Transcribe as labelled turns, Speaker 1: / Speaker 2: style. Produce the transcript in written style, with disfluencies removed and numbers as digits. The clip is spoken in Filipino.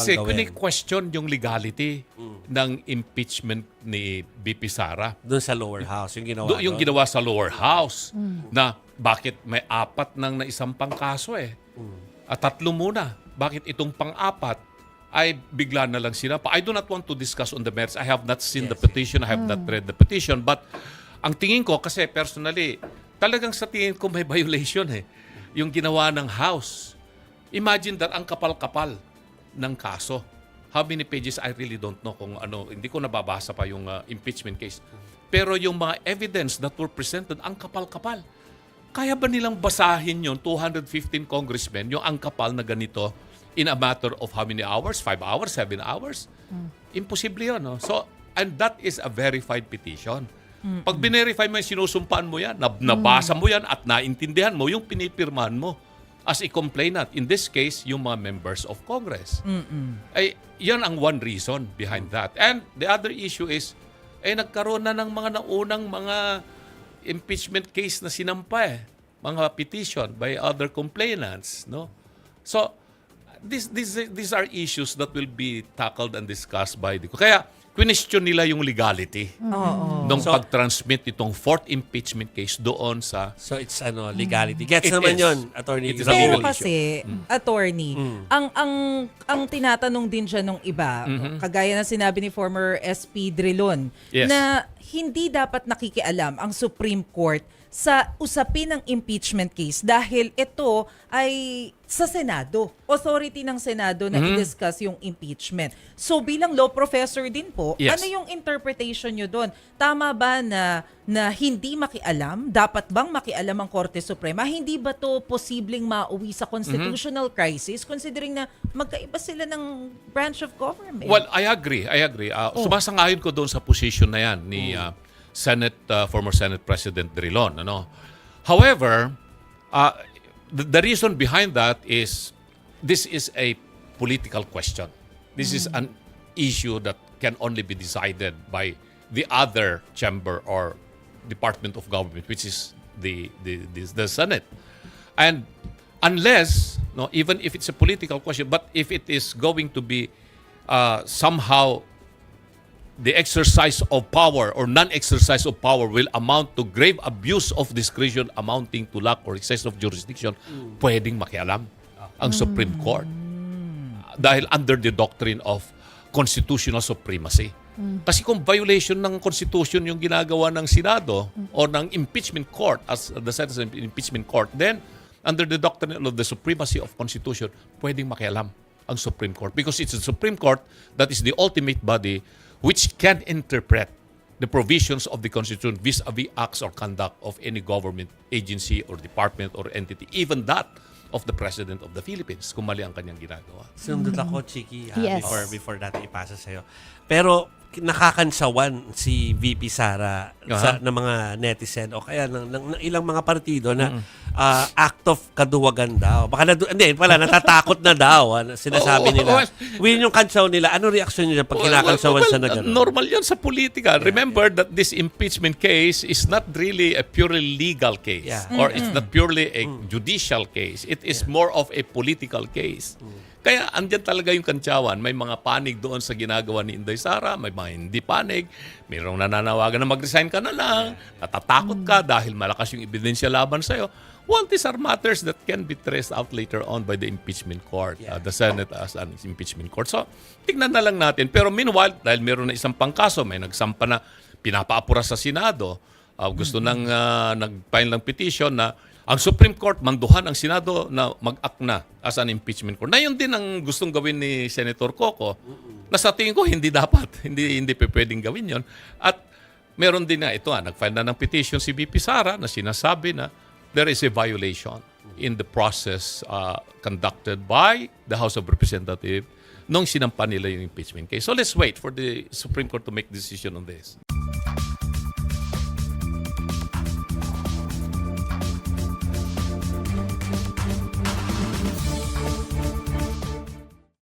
Speaker 1: Kasi
Speaker 2: pang
Speaker 1: kung
Speaker 2: gawin.
Speaker 1: question yung legality ng impeachment ni BP Sara,
Speaker 2: Doon sa lower house, yung ginawa.
Speaker 1: yung
Speaker 2: doon.
Speaker 1: ginawa sa lower house, na bakit may apat nang naisampang kaso at tatlo muna. Bakit itong pang-apat ay bigla na lang sinapa? I do not want to discuss on the merits. I have not seen the petition. I have not read the petition. But ang tingin ko, kasi personally, talagang sa tingin ko may violation yung ginawa ng House. Imagine that ang kapal-kapal ng kaso. How many pages, I really don't know kung ano. Hindi ko nababasa pa yung impeachment case. Pero yung mga evidence that were presented, ang kapal-kapal. Kaya ba nilang basahin yon 215 congressmen, yung ang kapal na ganito, in a matter of how many hours? 5 hours? 7 hours? Imposible yun. No? So, and that is a verified petition. Pag binerify mo yan, sinusumpaan mo yan, nabasa mo yan at naintindihan mo yung pinipirmahan mo as a complainant. In this case, yung mga members of Congress. Ay, yan ang one reason behind that. And the other issue is, nagkaroon na ng mga naunang mga impeachment case na sinampa mga petition by other complainants. No? So, these are issues that will be tackled and discussed by the... Kaya, question nila yung legality nung
Speaker 2: So,
Speaker 1: pag-transmit itong fourth impeachment case doon sa...
Speaker 2: So it's legality. Gets
Speaker 1: It
Speaker 2: naman
Speaker 1: is.
Speaker 2: yun, Attorney.
Speaker 1: It is a
Speaker 3: Pero
Speaker 1: legal
Speaker 3: kasi, attorney, ang tinatanong din siya nung iba, kagaya na sinabi ni former SP Drilon,
Speaker 1: Yes.
Speaker 3: na hindi dapat nakikialam ang Supreme Court sa usapin ng impeachment case dahil ito ay sa Senado. Authority ng Senado na i-discuss yung impeachment. So bilang law professor din po,
Speaker 1: Yes.
Speaker 3: ano yung interpretation nyo doon? Tama ba na hindi makialam? Dapat bang makialam ang Korte Suprema? Hindi ba to posibleng mauwi sa constitutional crisis considering na magkaiba sila ng branch of government?
Speaker 1: Well, I agree. Sumasang-ayon ko doon sa position na yan ni former Senate President Drilon. Ano? However, the reason behind that is this is a political question. This is an issue that can only be decided by the other chamber or department of government, which is the Senate. And unless, even if it's a political question, but if it is going to be somehow the exercise of power or non-exercise of power will amount to grave abuse of discretion amounting to lack or excess of jurisdiction, pwedeng makialam ang Supreme Court. Dahil under the doctrine of constitutional supremacy. Kasi kung violation ng Constitution yung ginagawa ng Senado o ng impeachment court as the Senate impeachment court, then under the doctrine of the supremacy of Constitution, pwedeng makialam ang Supreme Court. Because it's the Supreme Court that is the ultimate body which can interpret the provisions of the Constitution vis-a-vis acts or conduct of any government agency or department or entity, even that of the President of the Philippines, kung mali ang kanyang ginagawa.
Speaker 2: Sundot ako, Chiki,
Speaker 4: Yes.
Speaker 2: before natin ipasa sa'yo. Pero nakakansawan si VP Sara ng mga netizen o kaya ng ilang mga partido na act of kaduwagan daw. Baka natatakot na daw. Sinasabi nila. Yun yung kansaw nila. Ano reaksyon nila pag kinakansawan sa na gano'n?
Speaker 1: Normal yan sa politika. Remember that this impeachment case is not really a purely legal case.
Speaker 2: Yeah.
Speaker 1: Or it's not purely a judicial case. It is more of a political case. Kaya andyan talaga yung kantsawan. May mga panig doon sa ginagawa ni Inday Sara, may mga hindi panig, mayroong nananawagan na mag-resign ka na lang, natatakot ka dahil malakas yung ebidensya laban sa'yo. Well, these are matters that can be traced out later on by the impeachment court, the Senate as an impeachment court. So, tignan na lang natin. Pero meanwhile, dahil meron na isang pangkaso, may nagsampa na pinapaapura sa Senado, gusto nang nag-file ng petition na ang Supreme Court manduhan ang Senado na mag-act na as an impeachment court. Na yun din ang gustong gawin ni Senator Coco. Na sa tingin ko hindi dapat, hindi pwedeng gawin yon. At meron din na ito, nag-file na ng petition si VP Sara na sinasabi na there is a violation in the process conducted by the House of Representatives nung sinampa nila yung impeachment case. So let's wait for the Supreme Court to make decision on this.